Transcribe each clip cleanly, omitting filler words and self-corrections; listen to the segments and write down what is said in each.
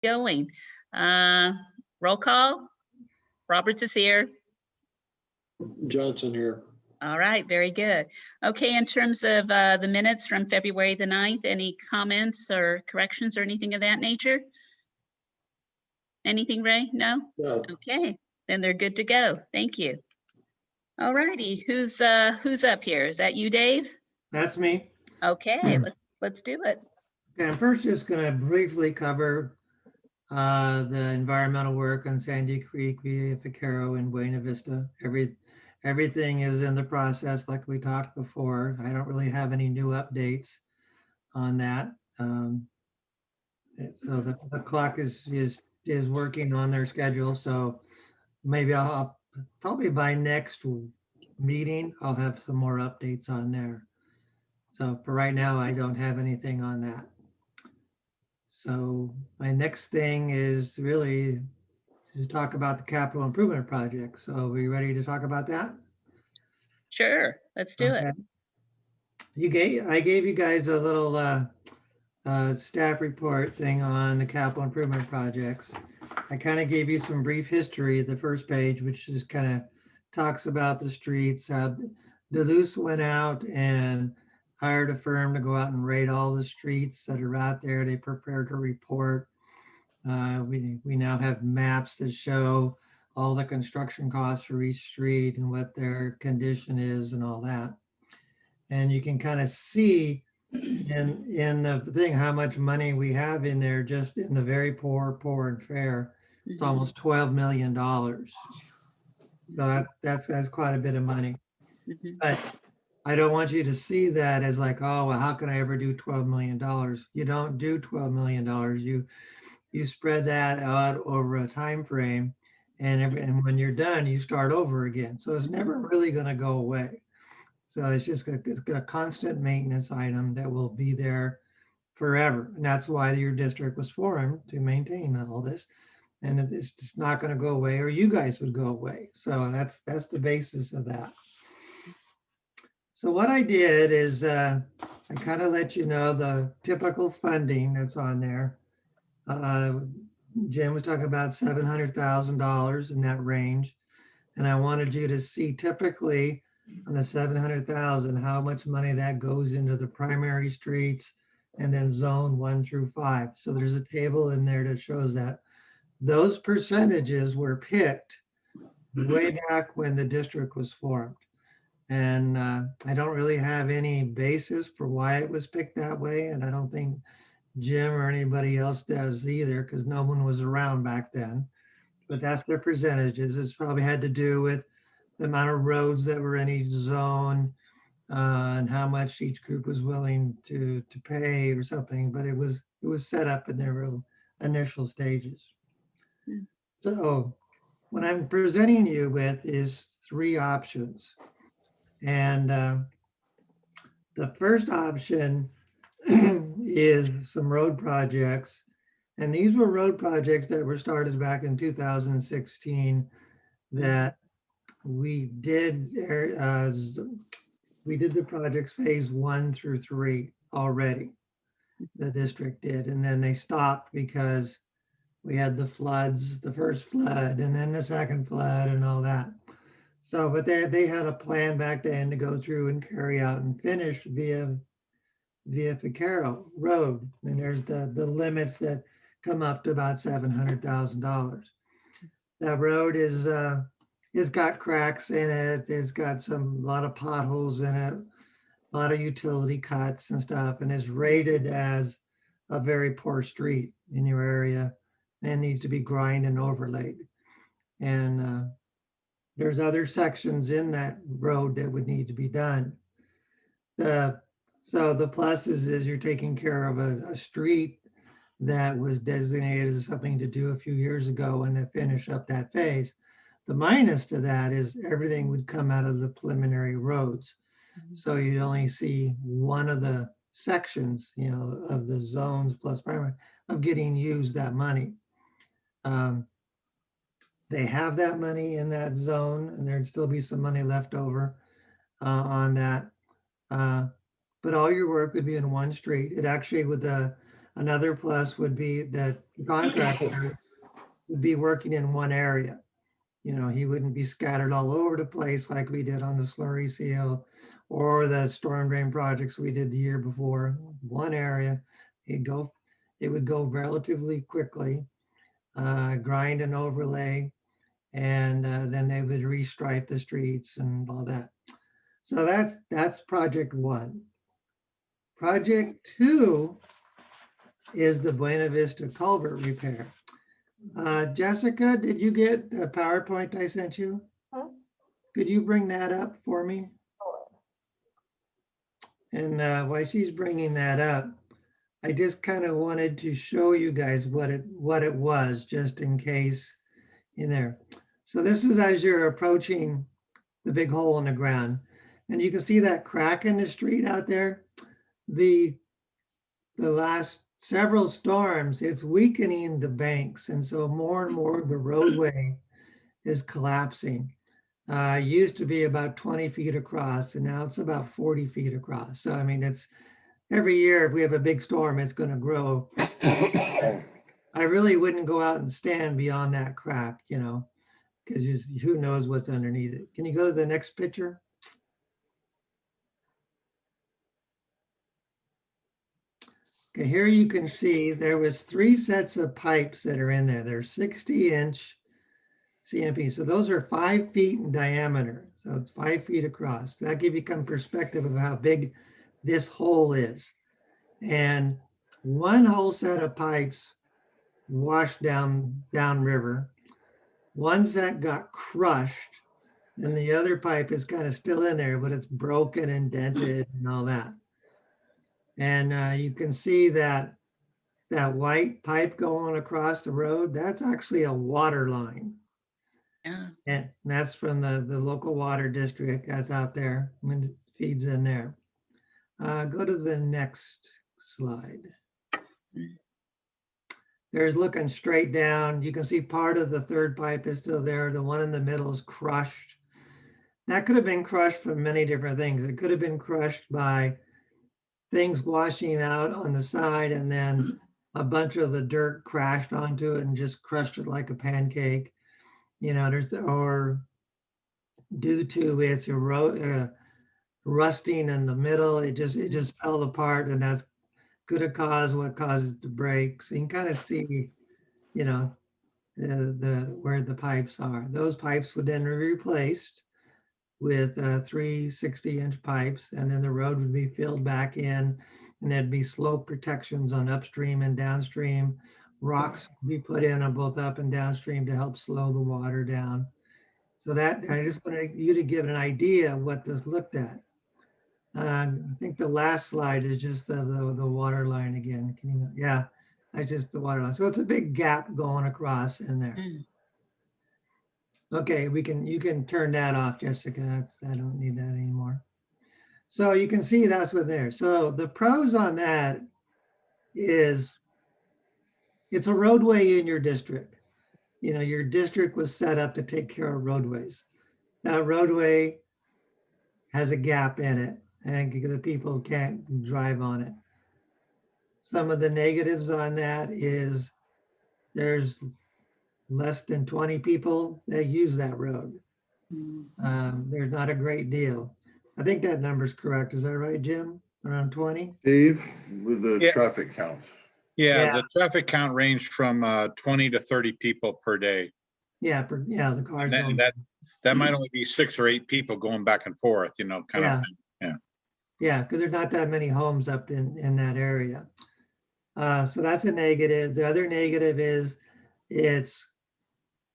going. Roll call. Roberts is here. Johnson here. All right, very good. Okay, in terms of the minutes from February the 9th, any comments or corrections or anything of that nature? Anything, Ray? No? No, Okay, then they're good to go. Thank you. All righty, who's up here? Is that you, Dave? That's me. Okay, let's do it. Okay, I'm first just going to briefly cover the environmental work on Sandy Creek, Via Vaquero, and Buena Vista. Everything is in the process like we talked before. I don't really have any new updates on that. So the clock is working on their schedule. So maybe I'll probably by next meeting, I'll have some more updates on there. So for right now, I don't have anything on that. So my next thing is really to talk about the capital improvement project. So are we ready to talk about that? Sure, let's do it. I gave you guys a little staff report thing on the capital improvement projects. I kind of gave you some brief history at the first page, which just kind of talks about the streets. Duluth went out and hired a firm to go out and rate all the streets that are out there. They prepared a report. We now have maps that show all the construction costs for each street and what their condition is and all that. And you can kind of see in the thing how much money we have in there just in the very poor and fair. It's almost $12 million. So that's quite a bit of money. But I don't want you to see that as like, oh, well, how can I ever do $12 million? You don't do $12 million. You spread that out over a time frame, and when you're done, you start over again. So it's never really going to go away. So it's a constant maintenance item that will be there forever. And that's why your district was formed, to maintain all this. And it's just not going to go away, or you guys would go away. So that's the basis of that. So what I did is I kind of let you know the typical funding that's on there. Jim was talking about $700,000 in that range. And I wanted you to see typically on the 700,000, how much money that goes into the primary streets and then zone 1 through 5. So there's a table in there that shows that. Those percentages were picked way back when the district was formed. And I don't really have any basis for why it was picked that way. And I don't think Jim or anybody else does either, because no one was around back then. But that's their percentages. It's probably had to do with the amount of roads that were in each zone and how much each group was willing to pay or something. But it was set up in their initial stages. So what I'm presenting you with is 3 options. And the first option is some road projects. And these were road projects that were started back in 2016 that we did the projects phase 1 through 3 already. The district did, and then they stopped because we had the floods, the first flood, and then the second flood and all that. So, but they had a plan back then to go through and carry out and finish via Vaquero Road. And there's the limits that come up to about $700,000. That road is it's got cracks in it. It's got a lot of potholes in it, a lot of utility cuts and stuff, and is rated as a very poor street in your area and needs to be grinded and overlaid. And there's other sections in that road that would need to be done. So the plus is you're taking care of a street that was designated as something to do a few years ago and to finish up that phase. The minus to that is everything would come out of the preliminary roads. So you'd only see one of the sections, of the zones plus primary of getting used that money. They have that money in that zone, and there'd still be some money left over on that. But all your work would be in one street. It actually, with the Another plus would be that the contractor would be working in one area. You know, he wouldn't be scattered all over the place like we did on the slurry seal or the storm drain projects we did the year before. One area, it would go relatively quickly, grind and overlay, and then they would restripe the streets and all that. So that's project one. Project two is the Buena Vista culvert repair. Jessica, did you get the PowerPoint I sent you? Huh? Could you bring that up for me? And while she's bringing that up, I just kind of wanted to show you guys what it was, just in case in there. So this is as you're approaching the big hole in the ground, and you can see that crack in the street out there. The last several storms, it's weakening the banks, and so more and more of the roadway is collapsing. Used to be about 20 feet across, and now it's about 40 feet across. So I mean, it's every year if we have a big storm, it's going to grow. I really wouldn't go out and stand beyond that crack, you know, because who knows what's underneath it. Can you go to the next picture? Okay, here you can see there was 3 sets of pipes that are in there. They're 60-inch CMP. So those are 5 feet in diameter. So it's 5 feet across. That gives you some perspective of how big this hole is. And one whole set of pipes washed down river. One set got crushed, and the other pipe is kind of still in there, but it's broken and dented and all that. And you can see that white pipe going across the road, that's actually a water line. Yeah. And that's from the local water district that's out there and it feeds in there. Go to the next slide. There's looking straight down. You can see part of the third pipe is still there. The one in the middle is crushed. That could have been crushed from many different things. It could have been crushed by things washing out on the side, and then a bunch of the dirt crashed onto it and just crushed it like a pancake. You know, or due to its rusting in the middle, it just fell apart, and that's could have caused what caused it to break. So you can kind of see, you know, where the pipes are. Those pipes would then be replaced with 3 60-inch pipes, and then the road would be filled back in, and there'd be slope protections on upstream and downstream. Rocks would be put in on both up and downstream to help slow the water down. So that, I just wanted you to give an idea of what this looked at. I think the last slide is just the water line again. Can you, yeah, that's just the water line. So it's a big gap going across in there. Mm. Okay, you can turn that off, Jessica. I don't need that anymore. So you can see that's what there. So the pros on that is it's a roadway in your district. You know, your district was set up to take care of roadways. That roadway has a gap in it, and the people can't drive on it. Some of the negatives on that is there's less than 20 people that use that road. There's not a great deal. I think that number's correct. Is that right, Jim? Around 20? Dave, with the Yeah. traffic count. Yeah, Yeah. the traffic count ranged from 20 to 30 people per day. Yeah, the cars And going. that might only be 6 or 8 people going back and forth, you know, kind of thing. Yeah, because there's not that many homes up in that area. So that's a negative. The other negative is it's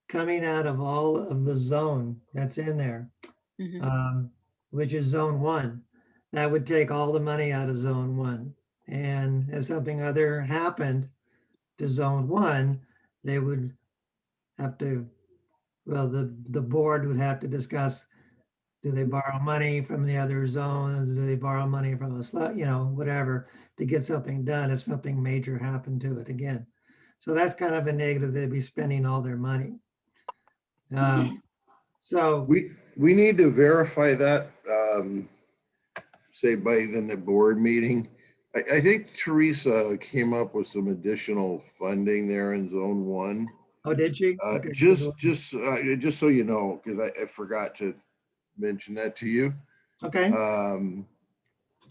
coming out of all of the zone that's in there, which is zone 1. That would take all the money out of zone 1. And if something other happened to zone 1, they would have to, well, the board would have to discuss, do they borrow money from the other zones? Do they borrow money from a, you know, whatever, to get something done if something major happened to it again. So that's kind of a negative. They'd be spending all their money. So We need to verify that, say by the board meeting, I think Teresa came up with some additional funding there in zone one. Oh, did she? Okay, Just so you know, because I forgot to mention that to you. okay,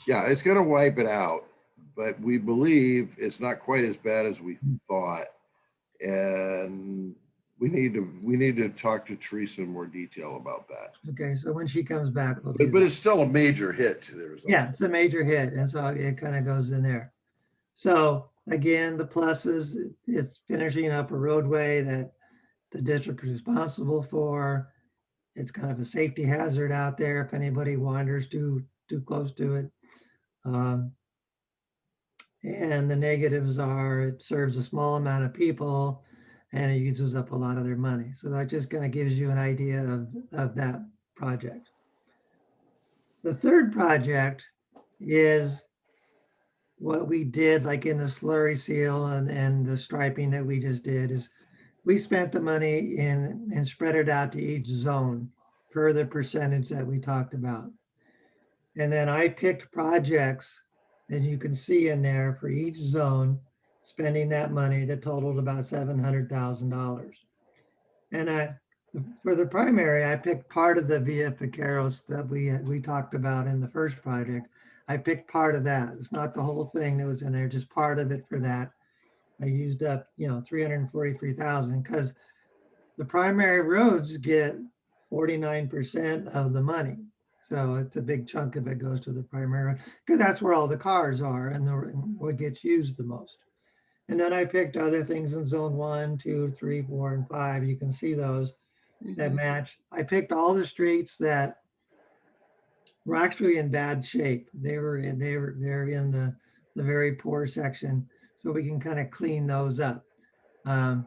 Yeah, it's gonna wipe it out, but we believe it's not quite as bad as we thought. And we need to talk to Teresa in more detail about that. okay. So when she comes back, we'll do But that. it's still a major hit to the result. Yeah, it's a major hit, and so it kind of goes in there. So again, the pluses, it's finishing up a roadway that the district is responsible for. It's kind of a safety hazard out there if anybody wanders too close to it. And the negatives are it serves a small amount of people and it uses up a lot of their money. So that just kind of gives you an idea of that project. The third project is what we did like in the slurry seal and the striping that we just did is we spent the money in and spread it out to each zone per the percentage that we talked about. And then I picked projects that you can see in there for each zone, spending that money that totaled about $700,000. And for the primary, I picked part of the Via Picaros that we talked about in the first project. I picked part of that. It's not the whole thing that was in there, just part of it for that. I used up, 343,000 because the primary roads get 49% of the money. So it's a big chunk of it goes to the primary because that's where all the cars are and what gets used the most. And then I picked other things in zone 1, 2, 3, 4, and 5. You can see those that match. I picked all the streets that were actually in bad shape. They're in the very poor section, so we can kind of clean those up. For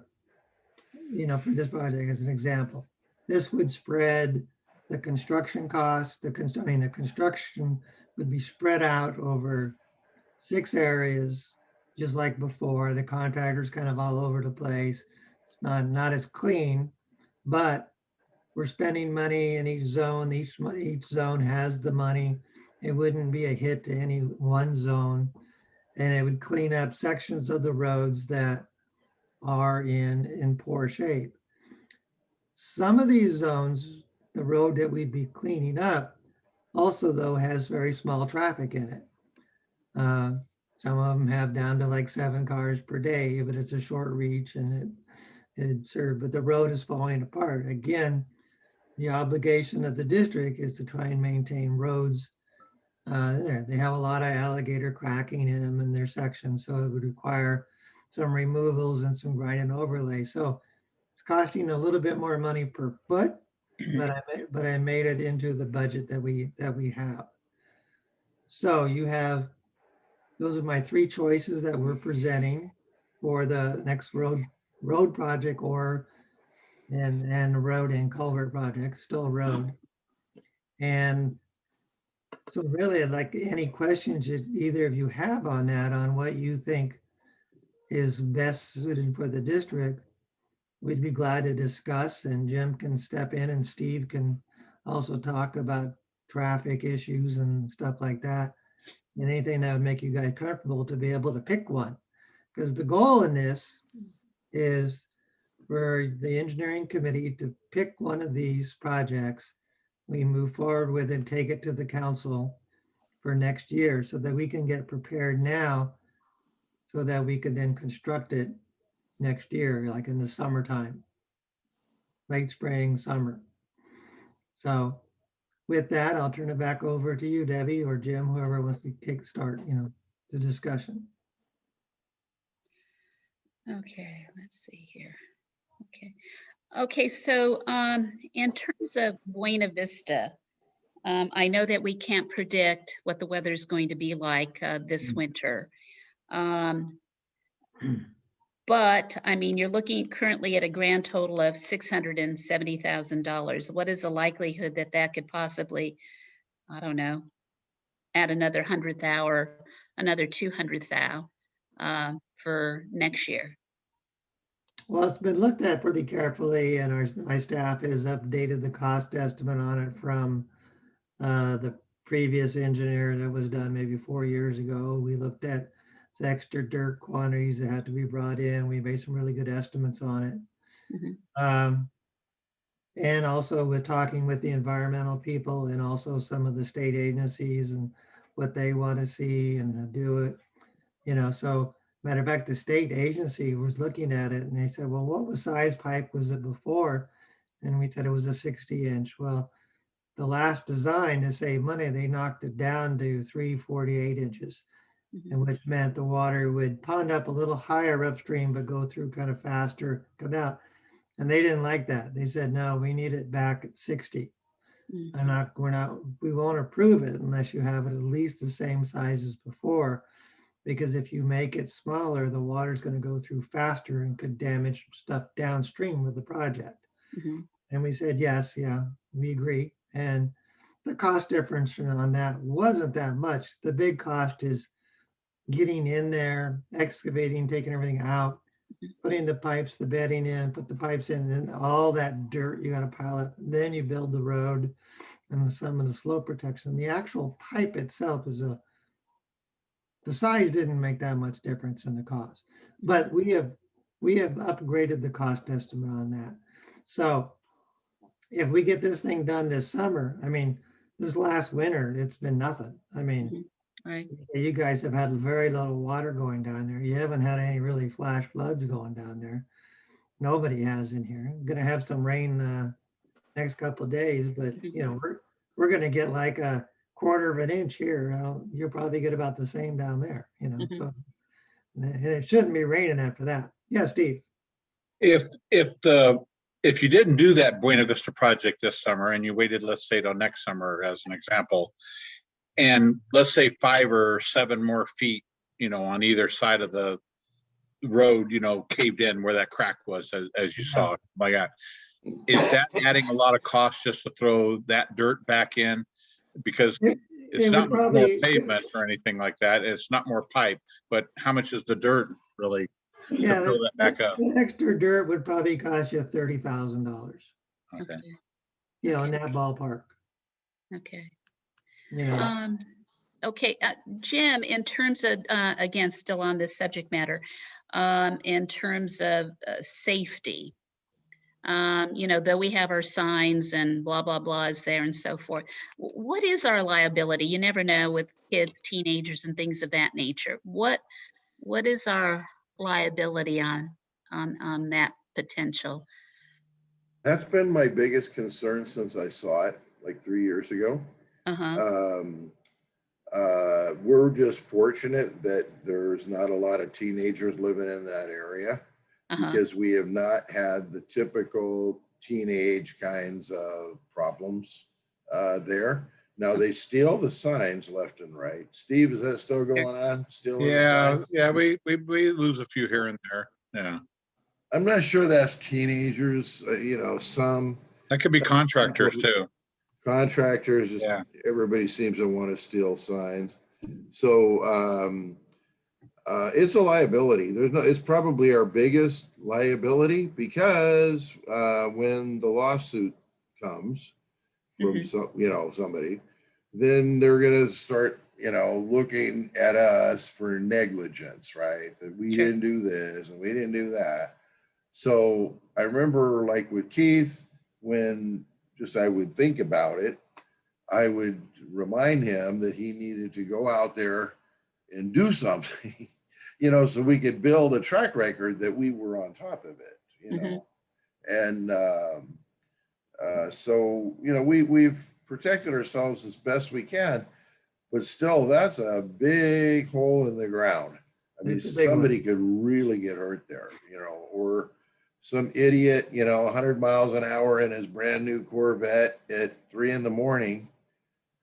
this project as an example, this would spread the construction costs. The construction would be spread out over 6 areas, just like before. The contractor's kind of all over the place. It's not as clean, but we're spending money in each zone. Each zone has the money. It wouldn't be a hit to any one zone, and it would clean up sections of the roads that are in poor shape. Some of these zones, the road that we'd be cleaning up also though has very small traffic in it. Some of them have down to like 7 cars per day, but it's a short reach and it served, but the road is falling apart. Again, the obligation of the district is to try and maintain roads. They have a lot of alligator cracking in them in their sections, so it would require some removals and some grind and overlay. So it's costing a little bit more money per foot, but I made it into the budget that we have. So those are my 3 choices that we're presenting for the next road project and road and culvert project, still road. And so really, I'd like any questions that either of you have on that, on what you think is best suited for the district, we'd be glad to discuss, and Jim can step in and Steve can also talk about traffic issues and stuff like that. And anything that would make you guys comfortable to be able to pick one. Because the goal in this is for the engineering committee to pick one of these projects. We move forward with it, take it to the council for next year so that we can get prepared now so that we could then construct it next year, like in the summertime, late spring, summer. So with that, I'll turn it back over to you, Debbie, or Jim, whoever wants to start, the discussion. Okay, let's see here. Okay, so in terms of Buena Vista, I know that we can't predict what the weather's going to be like this winter. But I mean, you're looking currently at a grand total of $670,000. What is the likelihood that that could possibly, I don't know, add another 100,000 or another 200,000 for next year? Well, it's been looked at pretty carefully, and my staff has updated the cost estimate on it from the previous engineer that was done maybe 4 years ago. We looked at the extra dirt quantities that had to be brought in. We made some really good estimates on it. Mhm. And also with talking with the environmental people and also some of the state agencies and what they want to see and to do it, so matter of fact, the state agency was looking at it and they said, well, what was size pipe was it before? And we said it was a 60-inch. Well, the last design to save money, they knocked it down to 348 inches, Mhm. and which meant the water would pond up a little higher upstream, but go through kind of faster, come out. And they didn't like that. They said, no, we need it back at 60. Mhm. We won't approve it unless you have it at least the same size as before. Because if you make it smaller, the water's going to go through faster and could damage stuff downstream of the project. Mhm. And we said, yes, yeah, we agree. And the cost difference on that wasn't that much. The big cost is getting in there, excavating, taking everything out, putting the pipes, the bedding in, put the pipes in, and then all that dirt you got to pile it. Then you build the road and some of the slope protection. The actual pipe itself the size didn't make that much difference in the cost, but we have upgraded the cost estimate on that. So if we get this thing done this summer, I mean, this last winter, it's been nothing. I mean, Mhm. Right. you guys have had very little water going down there. You haven't had any really flash floods going down there. Nobody has in here. Gonna have some rain next couple of days, but Mhm. we're gonna get like a quarter of an inch here. You'll probably get about the same down there, Mhm. so and it shouldn't be raining after that. Yeah, Steve. If, if you didn't do that Buena Vista project this summer and you waited, let's say till next summer as an example, and let's say 5 or 7 more feet, on either side of the road, caved in where that crack was, as you Yeah. saw. My God, is that adding a lot of cost just to throw that dirt back in? Because It, it's it would not much more probably, pavement or anything like that. It's not more pipe, but how much is the dirt really to yeah, fill that back up? the extra dirt would probably cost you $30,000, Okay. Okay. in Okay. that ballpark, Okay. you know. Um, okay, Jim, in terms of, again, still on this subject matter, in terms of safety, though we have our signs and blah, blah, blah is there and so forth. What is our liability? You never know with kids, teenagers and things of that nature. What is our liability on that potential? That's been my biggest concern since I saw it like 3 years ago. Uh-huh, Um, we're just fortunate that there's not a lot of teenagers living in that area uh-huh. because we have not had the typical teenage kinds of problems there. Now they steal the signs left and right. Steve, is that still going on? Stealing the Yeah, signs? yeah, we lose a few here and there. Yeah, I'm not sure that's teenagers, some that could be contractors too. contractors, just Yeah. everybody seems to want to steal signs. So it's a liability. It's probably our biggest liability because when the lawsuit comes from Mhm. somebody, then they're going to start, looking at us for negligence, right? That we Sure. didn't do this and we didn't do that. So I remember like with Keith, when just I would think about it, I would remind him that he needed to go out there and do something, so we could build a track record that we were on top of it, Mhm. And so, we've protected ourselves as best we can, but still, that's a big hole in the ground. I mean, It's a big one. somebody could really get hurt there, or some idiot, 100 miles an hour in his brand new Corvette at 3 a.m.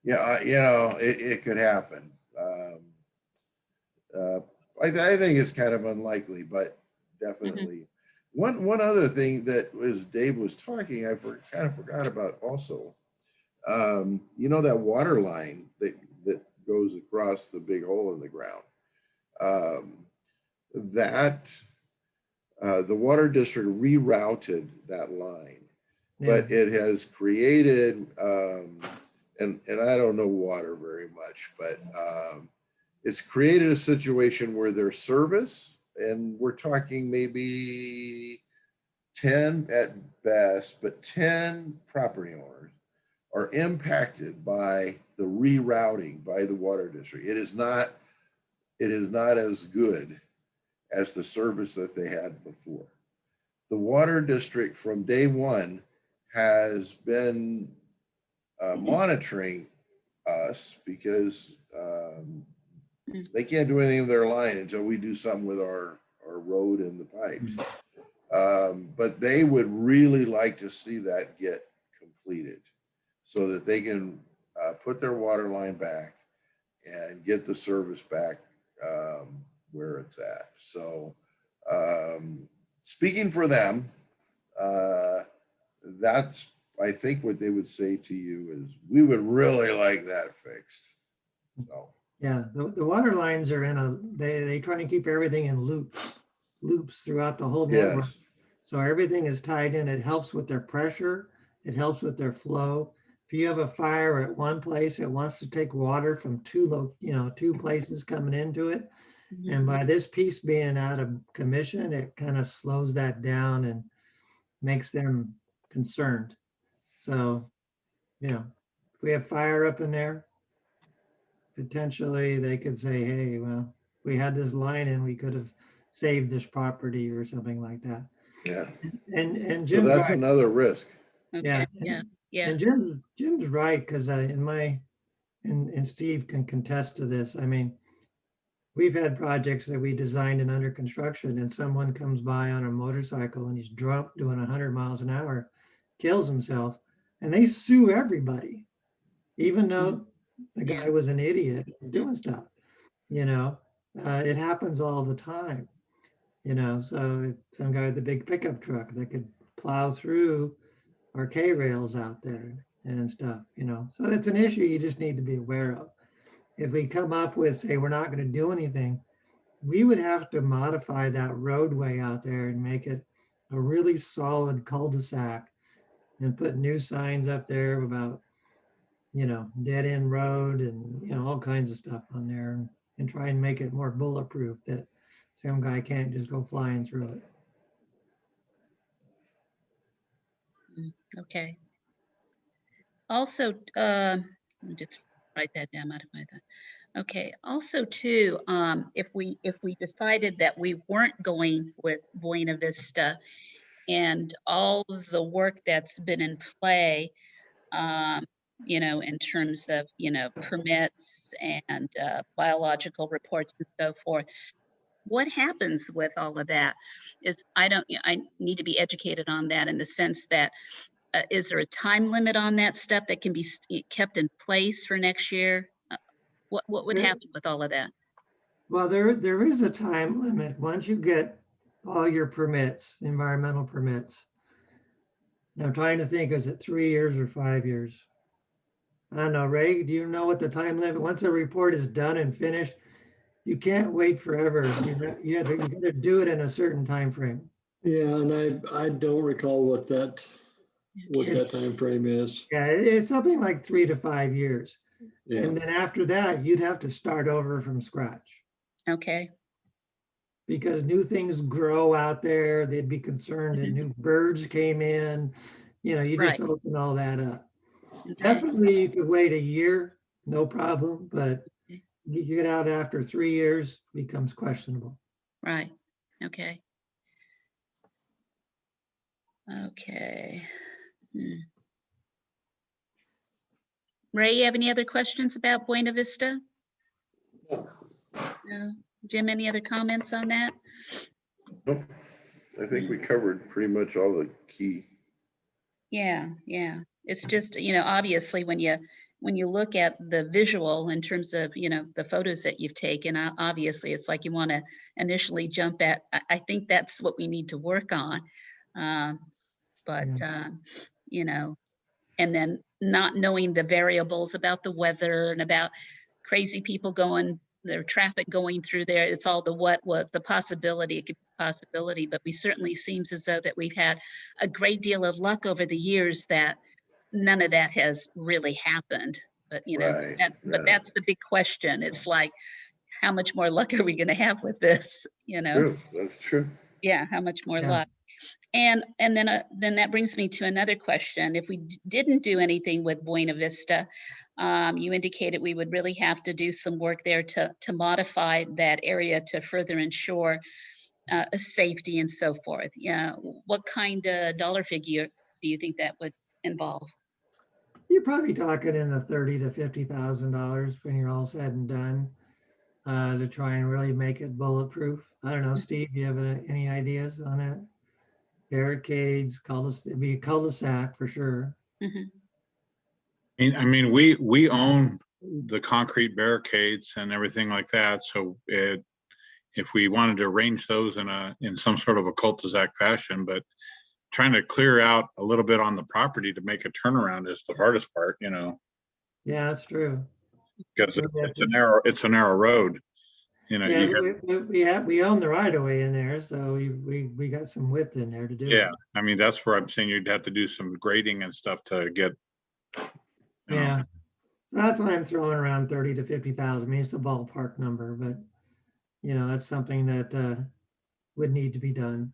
Yeah, it could happen. Uh, I think it's kind of unlikely, but Mhm. definitely. One other thing that was Dave was talking, kind of forgot about also. That water line that goes across the big hole in the ground. Um, that the water district rerouted that line, Yeah. but it has created and I don't know water very much, but it's created a situation where there's service, and we're talking maybe 10 at best, but 10 property owners are impacted by the rerouting by the water district. It is not as good as the service that they had before. The water district from day one has been monitoring us because they can't do anything with their line until we do something with our road and the pipes. But they would really like to see that get completed so that they can put their water line back and get the service back where it's at. So speaking for them, that's, I think what they would say to you is, we would really like that fixed. So. Yeah, the water lines are they try and keep everything in loops throughout the whole network. Yes. So everything is tied in. It helps with their pressure. It helps with their flow. If you have a fire at one place, it wants to take water from two places coming into it. And by this piece being out of commission, it kind of slows that down and makes them concerned. So, if we have fire up in there, potentially they could say, hey, well, we had this line and we could have saved this property or something like that. Yeah. And So Jim's that's right. another risk. Okay, Yeah. yeah. And Jim's right, because and Steve can contest to this. I mean, we've had projects that we designed and under construction, and someone comes by on a motorcycle and he's drunk doing 100 miles an hour, kills himself, and they sue everybody, even though the guy was an idiot doing stuff. It happens all the time. So some guy with a big pickup truck that could plow through our K rails out there and stuff. So that's an issue you just need to be aware of. If we come up with, say, we're not going to do anything, we would have to modify that roadway out there and make it a really solid cul-de-sac and put new signs up there about, dead end road and, all kinds of stuff on there, and try and make it more bulletproof that some guy can't just go flying through it. Okay. Also, let me just write that down, modify that. Okay, also too, if we decided that we weren't going with Buena Vista and all of the work that's been in play, in terms of, permits and biological reports and so forth, what happens with all of that is I need to be educated on that, in the sense that is there a time limit on that stuff that can be kept in place for next year? What would happen with all of that? Well, there is a time limit. Once you get all your permits, environmental permits. And I'm trying to think, is it 3 years or 5 years? I don't know, Ray, do you know what the time limit? Once a report is done and finished, you can't wait forever. You got to do it in a certain time frame. Yeah, and I don't recall what that time frame is. Yeah, it's something like 3 to 5 years. Yeah. And then after that, you'd have to start over from scratch. Okay. Because new things grow out there. They'd be concerned that new birds came in. You just Right. open all that up. Okay. Definitely you could wait a year, no problem, but you get out after 3 years, becomes questionable. Right. Okay. Okay. Ray, you have any other questions about Buena Vista? No. Jim, any other comments on that? Nope. I think we covered pretty much all the key. Yeah. It's just, obviously when you look at the visual in terms of, the photos that you've taken, obviously it's like you want to initially jump at, I think that's what we need to work on. And then not knowing the variables about the weather and about crazy people their traffic going through there. It's all the possibility. It could be a possibility, but we certainly seems as though that we've had a great deal of luck over the years that none of that has really happened. But, you know, Right, but yeah. that's the big question. It's like, how much more luck are we gonna have with this, you know? True, that's true. Yeah, how much more Yeah. luck? And then that brings me to another question. If we didn't do anything with Buena Vista, you indicated we would really have to do some work there to modify that area to further ensure safety and so forth. Yeah, what kind of dollar figure do you think that would involve? You're probably talking in the $30,000 to $50,000 when you're all said and done, to try and really make it bulletproof. I don't know, Steve, you have any ideas on that? Barricades, it'd be a cul-de-sac for sure. Mhm. I mean, we own the concrete barricades and everything like that, so if we wanted to arrange those in some sort of a cul-de-sac fashion, but trying to clear out a little bit on the property to make a turnaround is the hardest part, you know, Yeah, that's true. because So we have it's a narrow road. You know, Yeah, you got, we own the right of way in there, so we got some width in there to do yeah, it. I mean, that's where I'm saying you'd have to do some grading and stuff to get, you know, Yeah. So that's why I'm throwing around 30 to 50,000. I mean, it's a ballpark number, but you know, that's something that would need to be done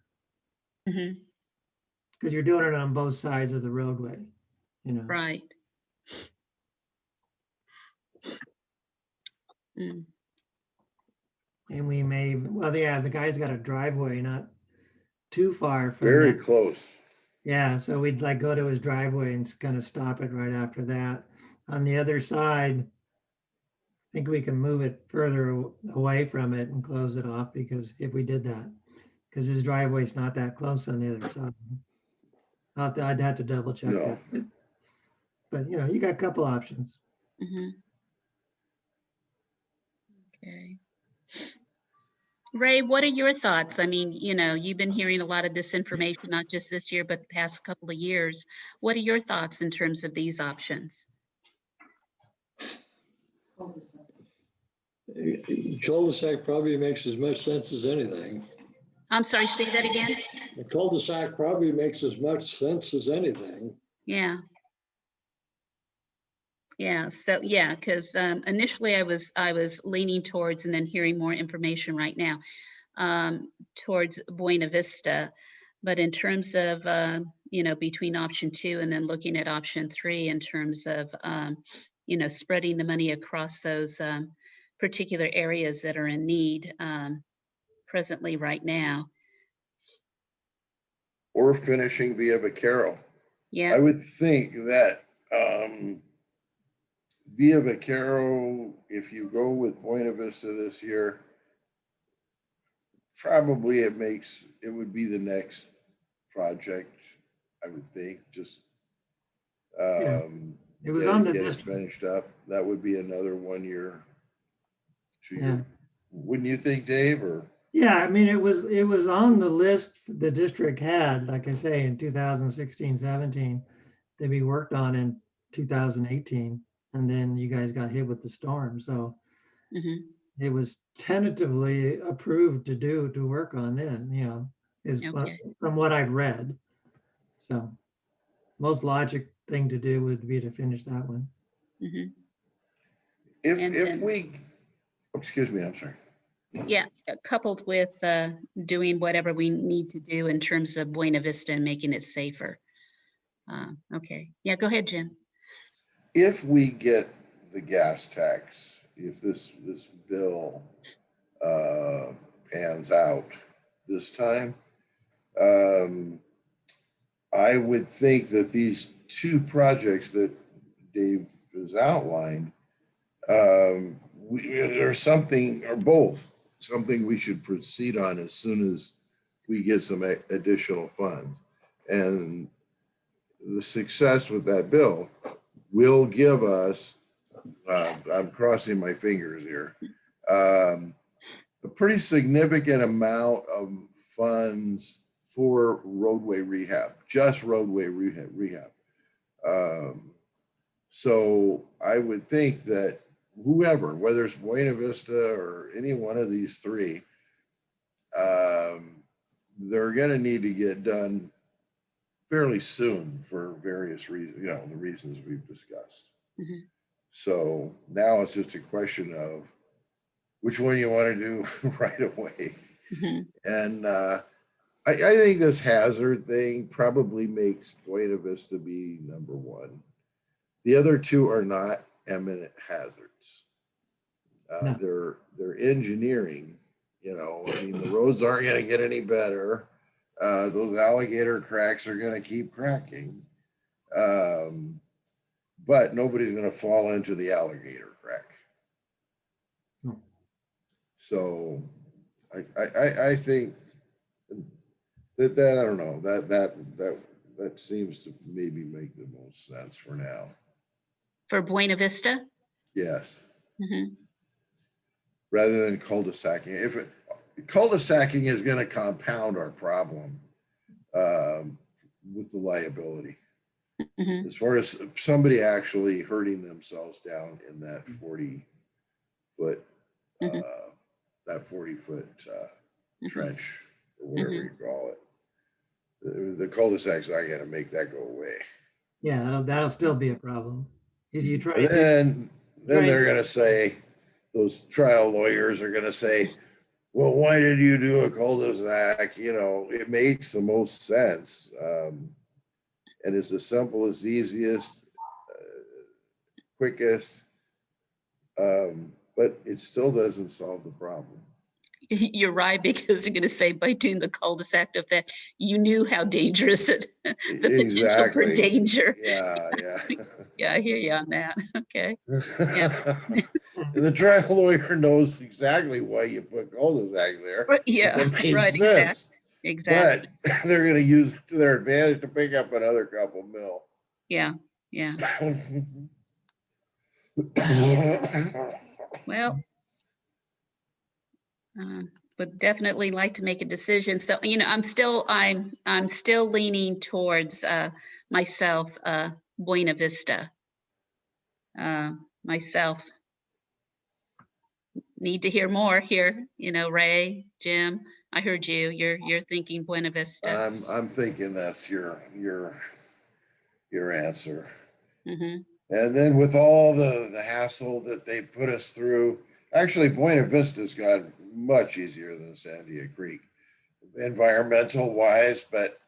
Mhm. because you're doing it on both sides of the roadway, you know. Right. Mm. And we may, well, yeah, the guy's got a driveway not too far from Very that. close. Yeah, so we'd like go to his driveway and kind of stop it right after that. On the other side, I think we can move it further away from it and close it off because if we did that, because his driveway's not that close on the other side. I'd have to double check No. that. But you know, you got a couple options. Mhm. Okay. Ray, what are your thoughts? I mean, you know, you've been hearing a lot of this information, not just this year, but the past couple of years. What are your thoughts in terms of these options? Cul-de-sac probably makes as much sense as anything. I'm sorry, say that again? The cul-de-sac probably makes as much sense as anything. Yeah. Yeah, so yeah, because initially I was leaning towards and then hearing more information right now towards Buena Vista. But in terms of you know, between option 2 and then looking at option 3 in terms of you know, spreading the money across those particular areas that are in need presently right now. Or finishing Via Vaquero. I Yeah. would think that Via Vaquero, if you go with Buena Vista this year, probably it would be the next project, I would think, just Yeah. It was get on the it list. finished up. That would be another 1 year, 2 Yeah. year. Wouldn't you think, Dave? Or Yeah, I mean, it was on the list the district had, like I say, in 2016, 17, to be worked on in 2018. And then you guys got hit with the storm. So Hmm. it was tentatively approved to work on then, you know, Okay. from what I've read. So most logic thing to do would be to finish that one. Hmm. if And if then, we, excuse me, I'm sorry. yeah, coupled with doing whatever we need to do in terms of Buena Vista and making it safer. Okay. Yeah, go ahead, Jen. If we get the gas tax, if this bill pans out this time, I would think that these two projects that Dave has outlined, or something, or both, something we should proceed on as soon as we get some additional funds. And the success with that bill will give us, I'm crossing my fingers here, a pretty significant amount of funds for roadway rehab, just roadway rehab. So I would think that whoever, whether it's Buena Vista or any one of these three, they're going to need to get done fairly soon for various reasons, you know, the reasons we've discussed. Mhm. So now it's just a question of which one you want to do right away. Mhm. And I think this hazard thing probably makes Buena Vista be number one. The other two are not eminent hazards. No. They're engineering, you know, I mean, the roads aren't gonna get any better. Those alligator cracks are gonna keep cracking. Um, but nobody's gonna fall into the alligator crack. No. So I think that I don't know, that seems to maybe make the most sense for now. For Buena Vista? Yes. Mhm. Rather than cul-de-sacking. If it, cul-de-sacking is going to compound our problem with the liability. Mhm. As far as somebody actually hurting themselves down in that 40-foot, Mhm. that 40-foot Mhm. trench, or whatever you call it. The cul-de-sacs, I got to make that go away. Yeah, that'll still be a problem. You try And to, then Right. they're going to say, those trial lawyers are going to say, well, why did you do a cul-de-sac? You know, it makes the most sense. And it's the simplest, easiest, quickest, but it still doesn't solve the problem. You're right, because you're gonna say by doing the cul-de-sac effect, you knew how dangerous it, the potential for Exactly. danger. Yeah, yeah. Yeah, I hear you on that. Okay. Yeah. And the trial lawyer knows exactly why you put cul-de-sac there. Right, yeah, It makes right, sense. exactly. But they're going to use it to their advantage to pick up another couple mil. Yeah, yeah. Well, would definitely like to make a decision. So, I'm still leaning towards myself, Buena Vista. Myself. Need to hear more here, Ray, Jim. I heard you. You're thinking Buena Vista. I'm thinking that's your answer. Hmm. And then with all the hassle that they put us through, actually Buena Vista's got much easier than Sandia Creek, environmental wise, but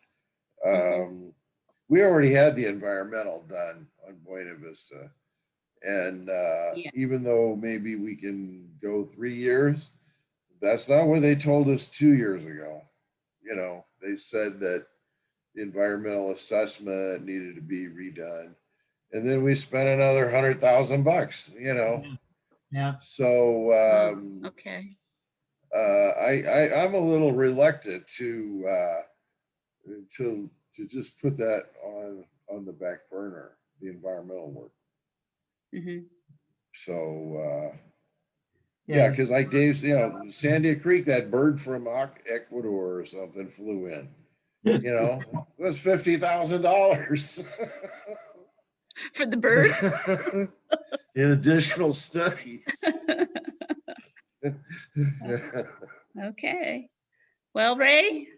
we already had the environmental done on Buena Vista. And Yeah. even though maybe we can go 3 years, that's not what they told us 2 years ago. You know, they said that the environmental assessment needed to be redone. And then we spent another $100,000, you know. yeah, So Okay. I'm a little reluctant to just put that on the back burner, the environmental work. Hmm. So yeah, yeah. because like Dave's, you know, Sandia Creek, that bird from Ecuador or something flew in. You know, it was $50,000 For the bird? in additional studies. Okay. Well, Ray,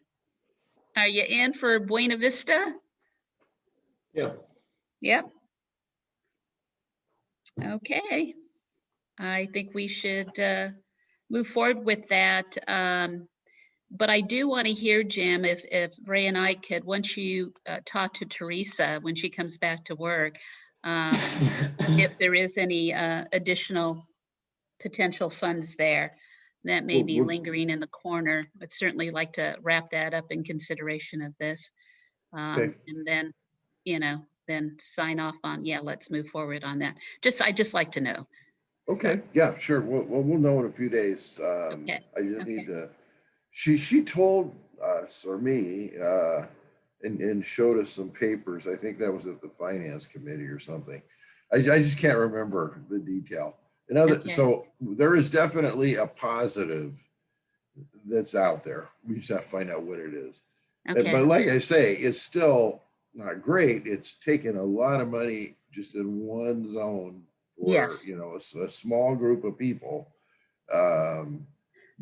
are you in for Buena Vista? Yeah. Yep. Okay. I think we should move forward with that. But I do want to hear, Jim, if Ray and I could, once you talk to Teresa when she comes back to work, if there is any additional potential funds there that may be Well, lingering in the corner. I'd certainly like to wrap that up in consideration of this. Okay. And then, then sign off on, yeah, let's move forward on that. I just like to know. So, Okay, yeah, sure. We'll know in a few days. Okay, I just okay. need to. She told us or me and showed us some papers. I think that was at the finance committee or something. I just can't remember the detail. Okay. So there is definitely a positive that's out there. We just have to find out what it is. Okay. But like I say, it's still not great. It's taken a lot of money just in one zone for, Yes. you know, a small group of people.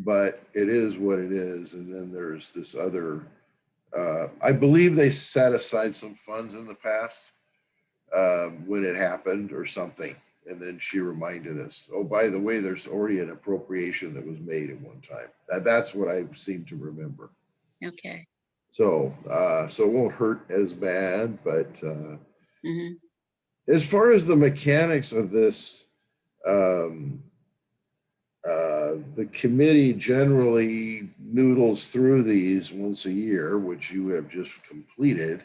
But it is what it is. And then there's this other, I believe they set aside some funds in the past when it happened or something. And then she reminded us, oh, by the way, there's already an appropriation that was made at one time. That's what I seem to remember. Okay. So, so it won't hurt as bad, but Mhm. as far as the mechanics of this, the committee generally noodles through these once a year, which you have just completed,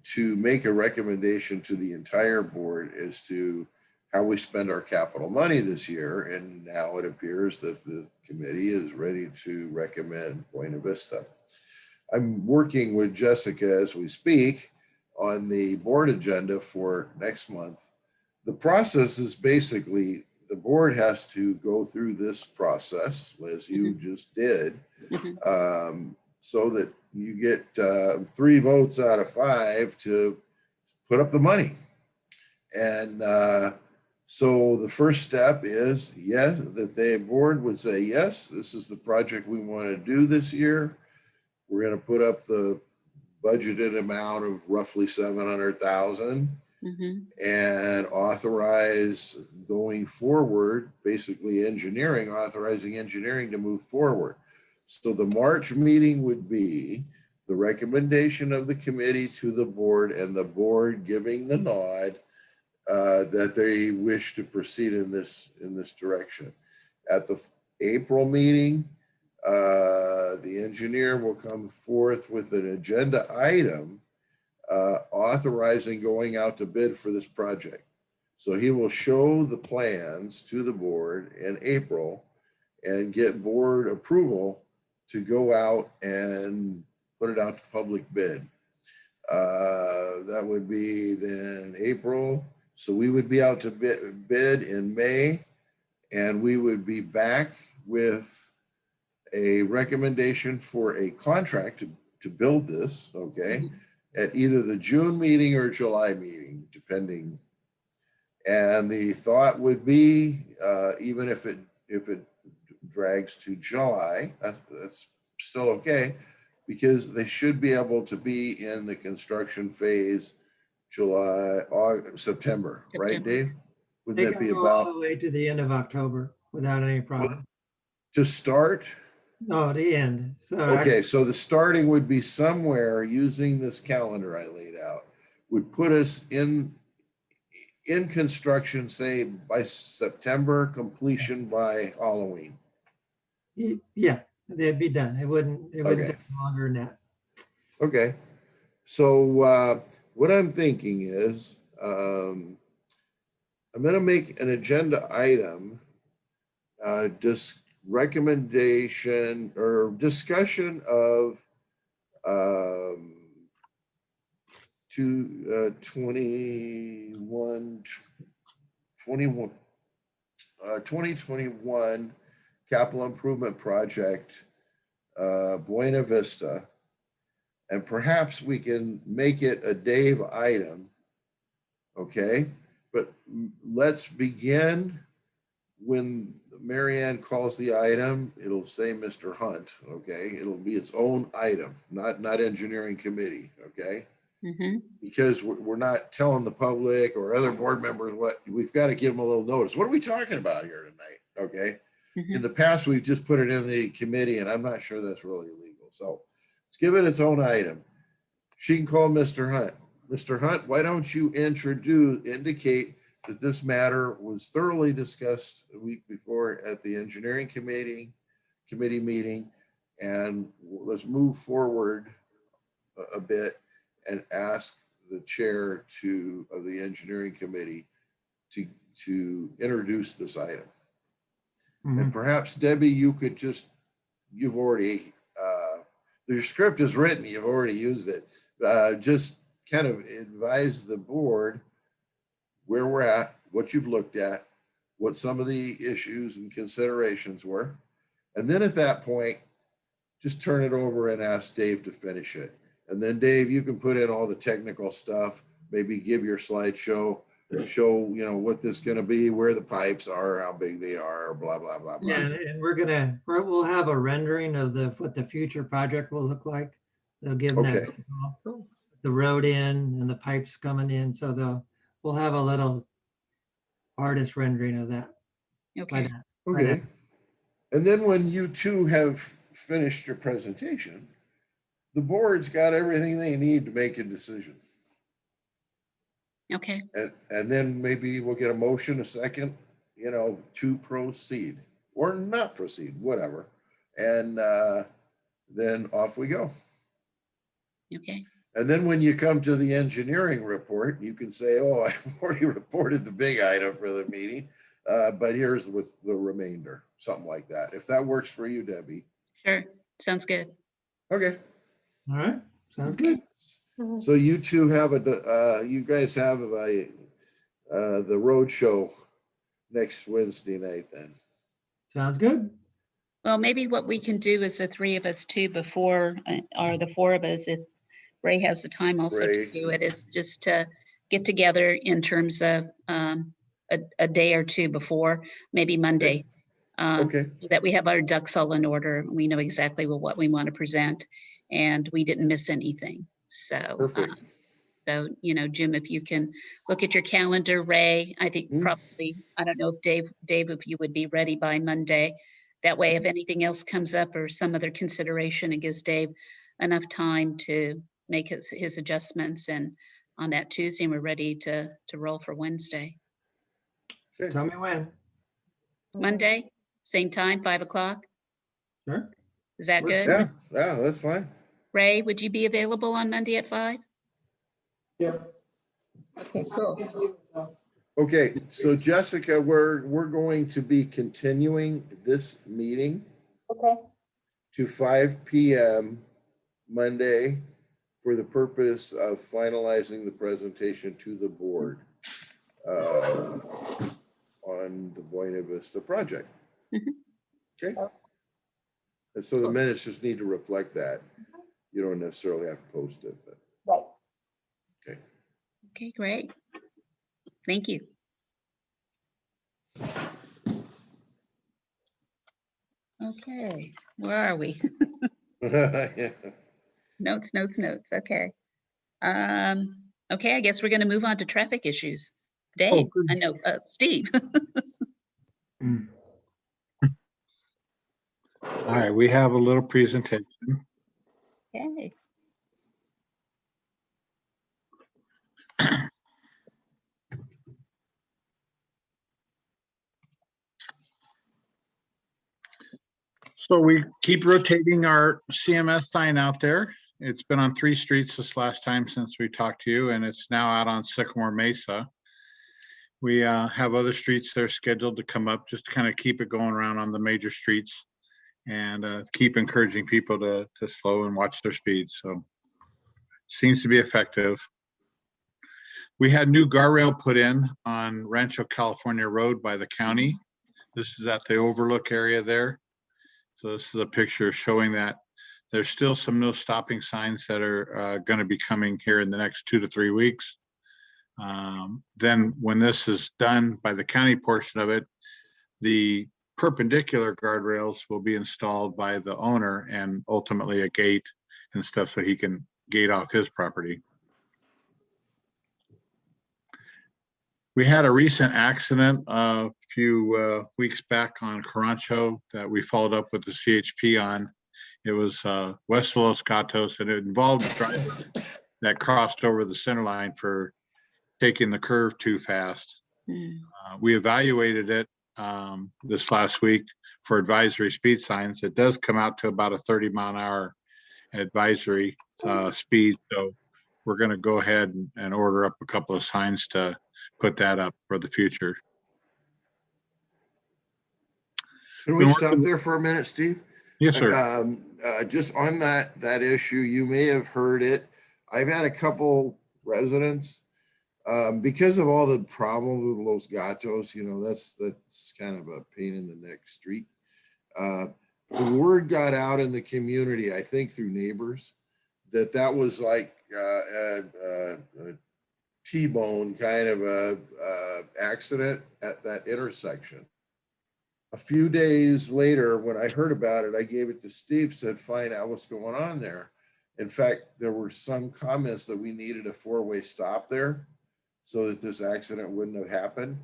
to make a recommendation to the entire board as to how we spend our capital money this year. And now it appears that the committee is ready to recommend Buena Vista. I'm working with Jessica as we speak on the board agenda for next month. The process is basically the board has to go through this process, as you just did, Mhm. so that you get 3 votes out of 5 to put up the money. And so the first step is, yes, that the board would say, yes, this is the project we want to do this year. We're going to put up the budgeted amount of roughly 700,000 Mhm. and authorize going forward, basically authorizing engineering to move forward. So the March meeting would be the recommendation of the committee to the board and the board giving the nod that they wish to proceed in this direction. At the April meeting, the engineer will come forth with an agenda item authorizing going out to bid for this project. So he will show the plans to the board in April and get board approval to go out and put it out to public bid. That would be then April. So we would be out to bid in May, and we would be back with a recommendation for a contract to build this, okay, at either the June meeting or July meeting, depending. And the thought would be, even if it drags to July, that's still okay, because they should be able to be in the construction phase July, August, September, right, September. Dave? Would They that can be go all about the way to the end of October without any problem. to start? No, the end. So Okay, so the starting would be somewhere using this calendar I laid out, would put us in construction, say by September, completion by Halloween. Yeah, they'd be done. It wouldn't Okay. take longer than that. Okay, so what I'm thinking is, I'm gonna make an agenda item, just recommendation or discussion of um, 2021 capital improvement project, Buena Vista. And perhaps we can make it a Dave item. Okay, but let's begin when Marianne calls the item, it'll say Mr. Hunt, okay? It'll be its own item, not engineering committee, okay? Mhm. Because we're not telling the public or other board members what, we've got to give them a little notice. What are we talking about here tonight, okay? In Mhm. the past, we've just put it in the committee, and I'm not sure that's really legal. So let's give it its own item. She can call Mr. Hunt. Mr. Hunt, why don't you indicate that this matter was thoroughly discussed a week before at the engineering committee meeting, and let's move forward a bit and ask the chair of the engineering committee to introduce this item. And Mhm. perhaps Debbie, you've already, your script is written, you've already used it. Just kind of advise the board where we're at, what you've looked at, what some of the issues and considerations were. And then at that point, just turn it over and ask Dave to finish it. And then Dave, you can put in all the technical stuff, maybe give your slideshow, show, what this is going to be, where the pipes are, how big they are, blah, blah, blah, blah. Yeah, and we'll have a rendering of what the future project will look like. They'll give them Okay. that, Cool. the road in and the pipes coming in, so we'll have a little artist rendering of that. by Okay, that- by that. Okay. And then when you two have finished your presentation, the board's got everything they need to make a decision. okay, And then maybe we'll get a motion, a second, to proceed or not proceed, whatever. And then off we go. okay, And then when you come to the engineering report, you can say, oh, I've already reported the big item for the meeting, but here's with the remainder, something like that. If that works for you, Debbie. sure, sounds good. Okay. All right, sounds good. So you two have you guys have the road show next Wednesday night then. Sounds good. Well, maybe what we can do is the three of us too before, or the four of us, if Ray has the time also to Ray. do it, is just to get together in terms of a day or two before, maybe Monday. Okay. So that we have our ducks all in order. We know exactly what we want to present and we didn't miss anything. So, Perfect. Jim, if you can look at your calendar, Ray, I think Mm. probably, I don't know if Dave, if you would be ready by Monday. That way, if anything else comes up or some other consideration, it gives Dave enough time to make his adjustments. And on that Tuesday, we're ready to roll for Wednesday. Tell me when. Monday, same time, 5 o'clock. Sure. Is that Works. good? Yeah, that's fine. Ray, would you be available on Monday at 5? Yeah. Okay, cool. Okay, so Jessica, we're going to be continuing this meeting Okay. to 5 p.m. Monday for the purpose of finalizing the presentation to the board on the Buena Vista project. Mhm. Okay. And so the minutes just need to reflect that. You don't necessarily have to post it, but. Right. Okay. Okay, great. Thank you. Okay, where are we? Notes. Okay. Okay, I guess we're going to move on to traffic issues. Dave, good. I know, Steve. Mm. All right, we have a little presentation. Okay. So we keep rotating our CMS sign out there. It's been on 3 streets this last time since we talked to you, and it's now out on Sycamore Mesa. We have other streets that are scheduled to come up, just to kind of keep it going around on the major streets and keep encouraging people to slow and watch their speeds. So seems to be effective. We had new guardrail put in on Rancho California Road by the county. This is at the overlook area there. So this is a picture showing that there's still some no stopping signs that are going to be coming here in the next 2 to 3 weeks. Then when this is done by the county portion of it, the perpendicular guardrails will be installed by the owner and ultimately a gate and stuff so he can gate off his property. We had a recent accident a few weeks back on Carancho that we followed up with the CHP on. It was west of Los Gatos, and it involved a driver that crossed over the center line for taking the curve too fast. We evaluated it this last week for advisory speed signs. It does come out to about a 30-mile-an-hour advisory speed. So we're going to go ahead and order up a couple of signs to put that up for the future. Can we stop there for a minute, Steve? Yes, sir. Just on that issue, you may have heard it. I've had a couple residents, because of all the problems with Los Gatos, that's kind of a pain in the neck street. The word got out in the community, I think through neighbors, that was like a T-bone kind of a accident at that intersection. A few days later, when I heard about it, I gave it to Steve, said, find out what's going on there. In fact, there were some comments that we needed a 4-way stop there. so that this accident wouldn't have happened.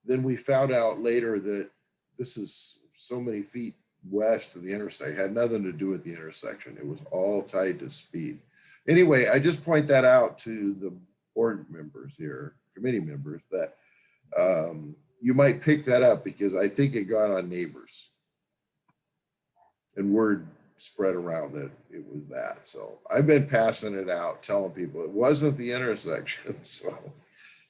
Then we found out later that this is so many feet west of the intersection, had nothing to do with the intersection. It was all tied to speed. Anyway, I just point that out to the board members here, committee members, that you might pick that up because I think it got on neighbors. And word spread around that it was that. So I've been passing it out, telling people it wasn't the intersection. So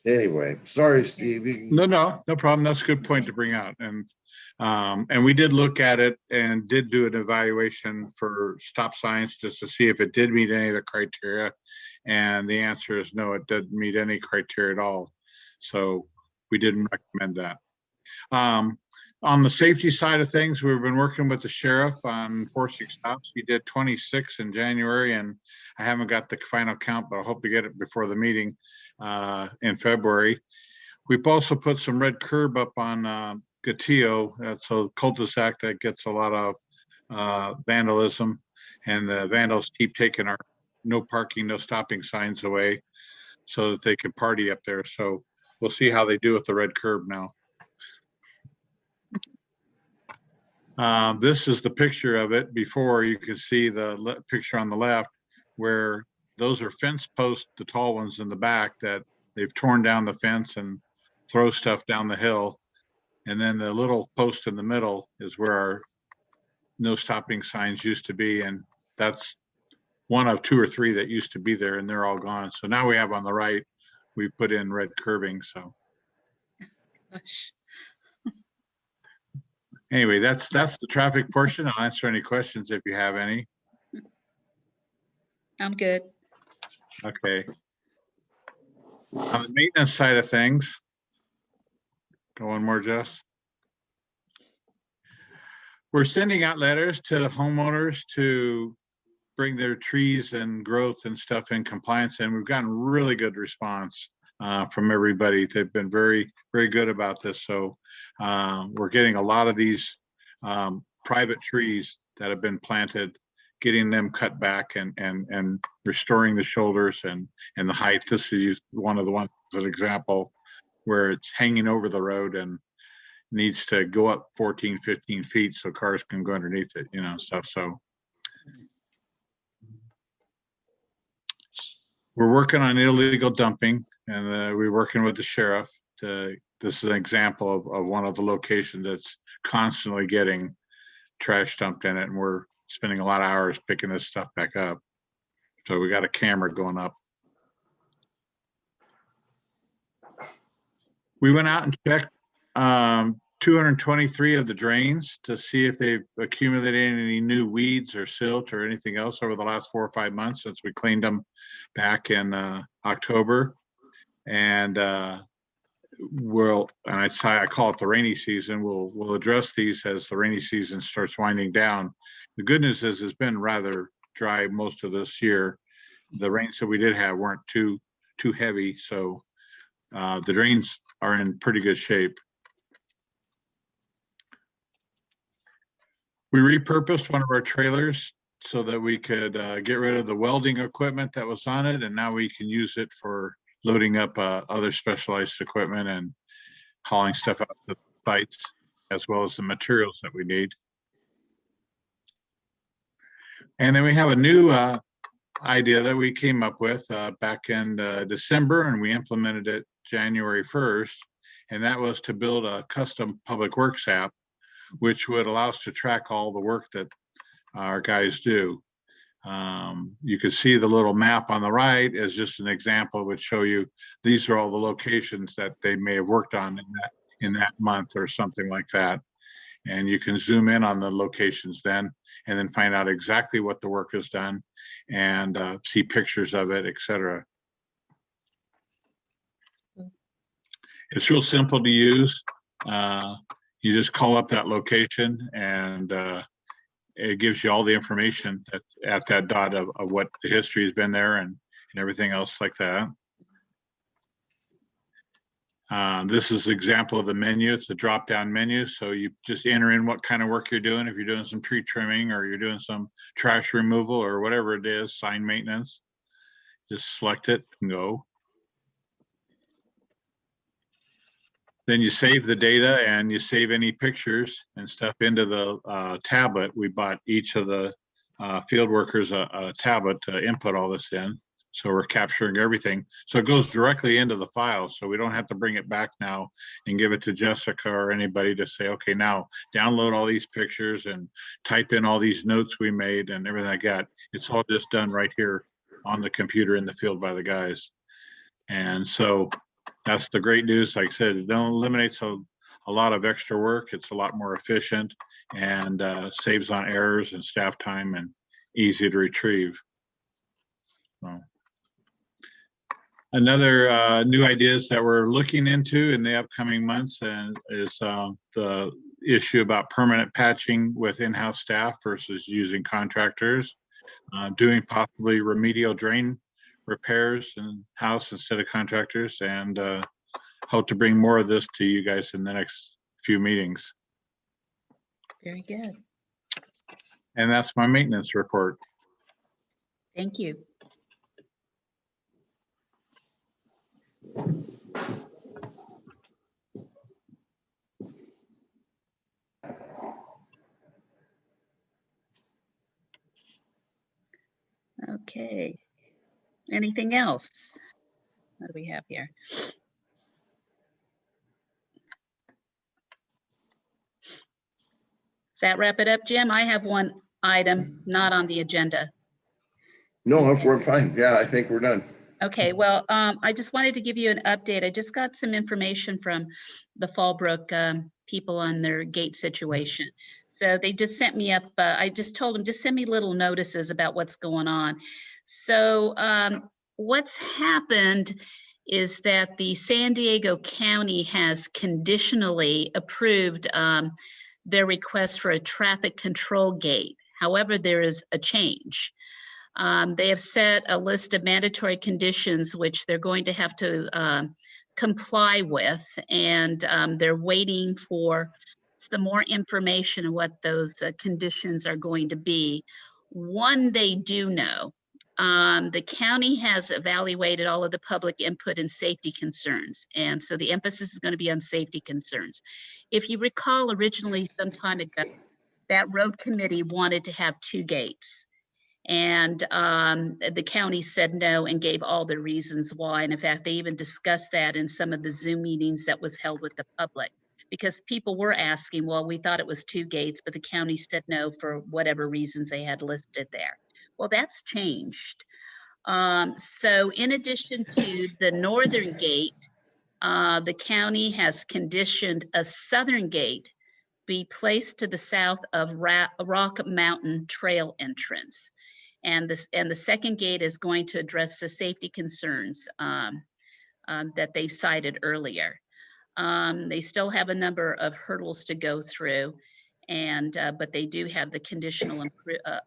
anyway, sorry, Steve. No problem. That's a good point to bring out. And we did look at it and did do an evaluation for stop signs just to see if it did meet any of the criteria. And the answer is no, it doesn't meet any criteria at all. So we didn't recommend that. On the safety side of things, we've been working with the sheriff on enforcing stops. He did 26 in January, and I haven't got the final count, but I hope to get it before the meeting in February. We've also put some red curb up on Gatillo. That's a cul-de-sac that gets a lot of vandalism, and the vandals keep taking our no parking, no stopping signs away so that they can party up there. So we'll see how they do with the red curb now. This is the picture of it before. You can see the picture on the left where those are fence posts, the tall ones in the back that they've torn down the fence and throw stuff down the hill. And then the little post in the middle is where our no stopping signs used to be. And that's one of 2 or 3 that used to be there, and they're all gone. So now we have on the right, we put in red curbing. So Gosh. anyway, that's the traffic portion. I'll answer any questions if you have any. I'm good. Okay. On the maintenance side of things, go one more, Jess. We're sending out letters to homeowners to bring their trees and growth and stuff in compliance, and we've gotten really good response from everybody. They've been very, very good about this. So we're getting a lot of these private trees that have been planted, getting them cut back and restoring the shoulders and the height. This is one of the ones, as an example, where it's hanging over the road and needs to go up 14, 15 feet so cars can go underneath it, you know, stuff. So we're working on illegal dumping, and we're working with the sheriff to, this is an example of one of the locations that's constantly getting trash dumped in it, and we're spending a lot of hours picking this stuff back up. So we got a camera going up. We went out and checked 223 of the drains to see if they've accumulated any new weeds or silt or anything else over the last 4 or 5 months since we cleaned them back in October. And I call it the rainy season. We'll address these as the rainy season starts winding down. The good news is it's been rather dry most of this year. The rains that we did have weren't too heavy, so the drains are in pretty good shape. We repurposed one of our trailers so that we could get rid of the welding equipment that was on it, and now we can use it for loading up other specialized equipment and hauling stuff out to sites, as well as the materials that we need. And then we have a new idea that we came up with back in December, and we implemented it January 1st, and that was to build a custom public works app, which would allow us to track all the work that our guys do. You can see the little map on the right as just an example, would show you these are all the locations that they may have worked on in that month or something like that. And you can zoom in on the locations then, and then find out exactly what the work is done and see pictures of it, etc. It's real simple to use. You just call up that location, and it gives you all the information that's at that dot of what the history has been there and everything else like that. This is an example of the menu. It's a drop-down menu. So you just enter in what kind of work you're doing. If you're doing some tree trimming or you're doing some trash removal or whatever it is, sign maintenance, just select it and go. Then you save the data and you save any pictures and stuff into the tablet. We bought each of the field workers a tablet to input all this in. So we're capturing everything. So it goes directly into the file. So we don't have to bring it back now and give it to Jessica or anybody to say, okay, now download all these pictures and type in all these notes we made and everything like that. It's all just done right here on the computer in the field by the guys. And so that's the great news. Like I said, it eliminates a lot of extra work. It's a lot more efficient and saves on errors and staff time and easy to retrieve. So. Another new ideas that we're looking into in the upcoming months and is the issue about permanent patching with in-house staff versus using contractors, doing possibly remedial drain repairs in-house instead of contractors, and hope to bring more of this to you guys in the next few meetings. Very good. And that's my maintenance report. Thank you. Okay. Anything else? What do we have here? Does that wrap it up, Jim? I have one item not on the agenda. No, if we're fine. Yeah, I think we're done. Okay, well, I just wanted to give you an update. I just got some information from the Fallbrook people on their gate situation. So they just sent me up, I just told them, just send me little notices about what's going on. So what's happened is that the San Diego County has conditionally approved their request for a traffic control gate. However, there is a change. They have set a list of mandatory conditions which they're going to have to comply with, and they're waiting for some more information on what those conditions are going to be. One, they do know. The county has evaluated all of the public input and safety concerns, and so the emphasis is going to be on safety concerns. If you recall, originally some time ago, that road committee wanted to have 2 gates. And the county said no and gave all the reasons why. And in fact, they even discussed that in some of the Zoom meetings that was held with the public, because people were asking, well, we thought it was 2 gates, but the county said no for whatever reasons they had listed there. Well, that's changed. So in addition to the northern gate, the county has conditioned a southern gate be placed to the south of Rock Mountain Trail entrance. And the second gate is going to address the safety concerns that they cited earlier. They still have a number of hurdles to go through, and but they do have the conditional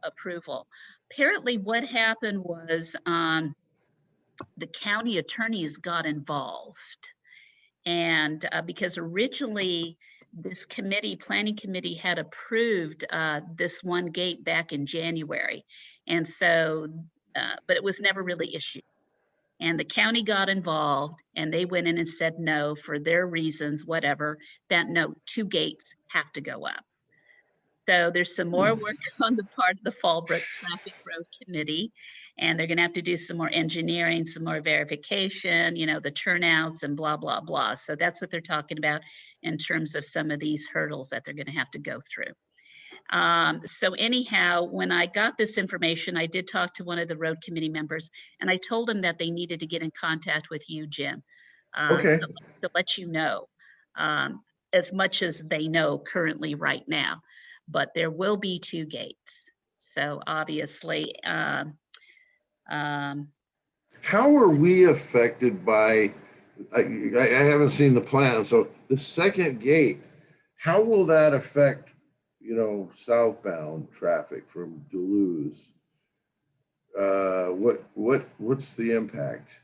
approval. Apparently what happened was the county attorneys got involved, and because originally this committee, planning committee, had approved this one gate back in January. And so, but it was never really issued. And the county got involved and they went in and said no for their reasons, whatever, that no, 2 gates have to go up. So there's some more work on the part of the Fallbrook Traffic Road Committee, and they're gonna have to do some more engineering, some more verification, you know, the turnouts and blah, blah, blah. So that's what they're talking about in terms of some of these hurdles that they're gonna have to go through. So anyhow, when I got this information, I did talk to one of the road committee members, and I told him that they needed to get in contact with you, Jim, Okay. to let you know as much as they know currently right now. But there will be 2 gates. So obviously, How are we affected by, I haven't seen the plan, so the second gate, how will that affect, you know, southbound traffic from Duluth? What's the impact?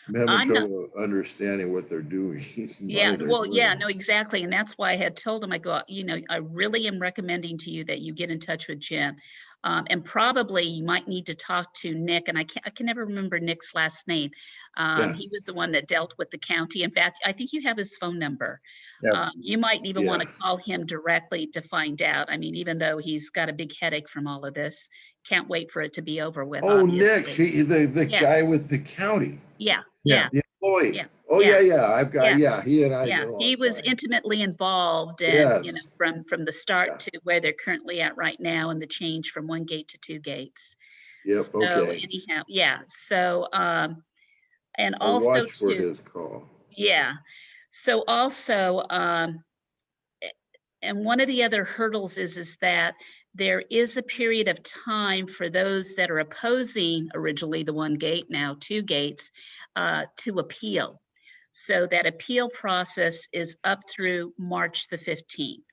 I'm having I'm not- trouble understanding what they're doing. yeah, why they're well, doing yeah, it. no, exactly. And that's why I had told him, I go, you know, I really am recommending to you that you get in touch with Jim. And probably you might need to talk to Nick, and I can never remember Nick's last name. Yeah. He was the one that dealt with the county. In fact, I think you have his phone number. Yep. You might even want to Yeah. call him directly to find out. I mean, even though he's got a big headache from all of this, can't wait for it to be over with. Oh, Nick, obviously. the Yeah. guy with the county, Yeah, Yeah. yeah, the employee. Yeah. Oh, Yeah. yeah, I've Yeah. got, yeah, he and I yeah. get along He was fine. intimately involved, and Yes. from the start Yeah. to where they're currently at right now, and the change from 1 gate to 2 gates. Yep, So okay. anyhow, yeah. So and I'll also watch for too, his call. yeah. So also, and one of the other hurdles is that there is a period of time for those that are opposing originally the 1 gate, now 2 gates, to appeal. So that appeal process is up through March the 15th.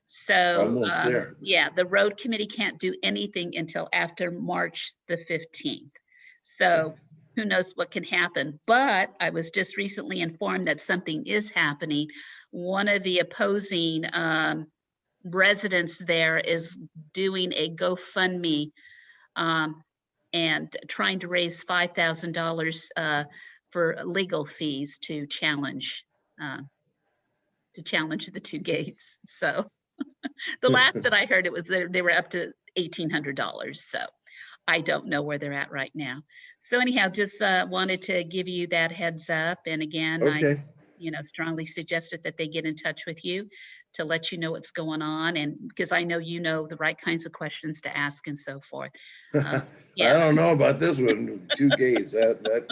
So, Almost there. yeah, the road committee can't do anything until after March the 15th. So who knows what can happen? But I was just recently informed that something is happening. One of the opposing residents there is doing a GoFundMe and trying to raise $5,000 for legal fees to challenge the 2 gates. So the last that I heard, it was they were up to $1,800. So I don't know where they're at right now. So anyhow, just wanted to give you that heads up. And again, I Okay, strongly suggested that they get in touch with you to let you know what's going on, and because I know you know the right kinds of questions to ask and so forth. I Yeah. don't know about this one, 2 gates, but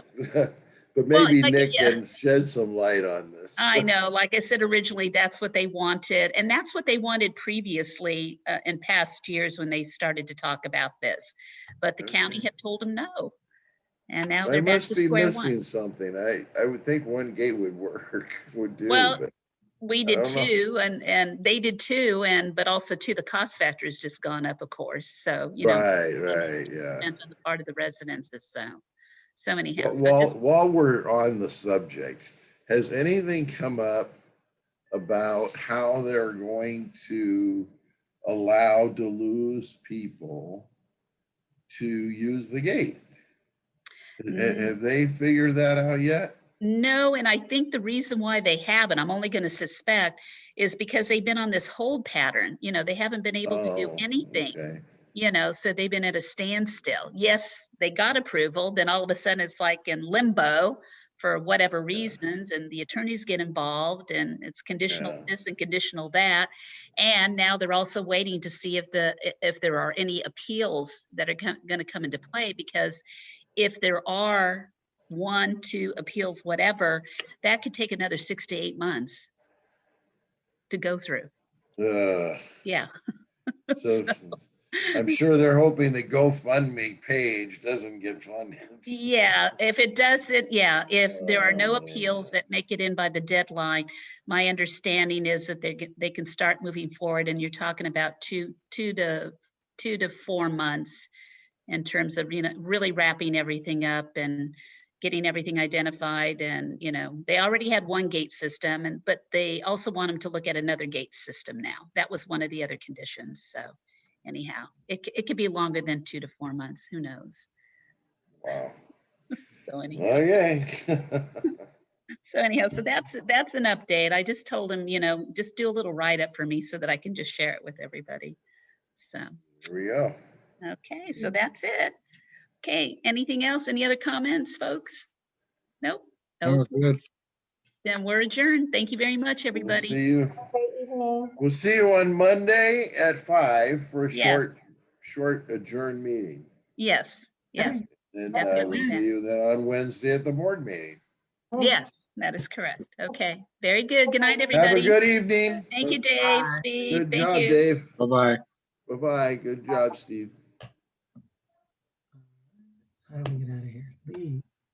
Well, maybe like, Nick yeah. can shed some light on this. I know, like I said, originally, that's what they wanted. And that's what they wanted previously in past years when they started to talk about this. But the county Okay. had told them no. And now I they're back must to be square one. missing something. I would think 1 gate would work, would do, Well, but we I did don't know. too, and they did too, but also too, the cost factor has just gone up, of course. So, Right, money yeah. spent on the part of the residents is so anyhow. Well, So just while we're on the subject, has anything come up about how they're going to allow Duluth people to use the gate? Have they figured that out yet? no, and I think the reason why they haven't, I'm only going to suspect, is because they've been on this hold pattern. They haven't been able to do Oh, anything, okay. so they've been at a standstill. Yes, they got approval, then all of a sudden it's like in limbo for whatever reasons, and the attorneys get involved, and it's conditional Yeah. this and conditional that. And now they're also waiting to see if there are any appeals that are going to come into play, because if there are 1, 2 appeals, whatever, that could take another 6 to 8 months to go through. Yeah. So I'm sure they're hoping the GoFundMe page doesn't get funded. Yeah, if it doesn't, yeah, if there are no Oh. appeals that make it in by the deadline, my understanding is that they can start moving forward, and you're talking about 2 to 4 months in terms of, really wrapping everything up and getting everything identified. And, they already had 1 gate system, but they also want them to look at another gate system now. That was one of the other conditions. So anyhow, it could be longer than 2 to 4 months, who knows? Wow. So anyhow. Okay. So that's an update. I just told him, just do a little write-up for me so that I can just share it with everybody. So, Here we go. okay, so that's it. Okay, anything else? Any other comments, folks? Nope. Oh, Okay, good. then we're adjourned. Thank you very much, We'll everybody. see you. Great evening. We'll see you on Monday at 5 for a Yes. short adjourned meeting. Yes, yes, And Definitely. we'll see you then on Wednesday at the board meeting. yes, that is correct. Okay, very good. Good night, Have a everybody. good evening. Thank you, Dave, Steve. Good Thank job, you. Dave. Bye-bye. Bye-bye. Good job, Steve. How do we get out of here? Leave.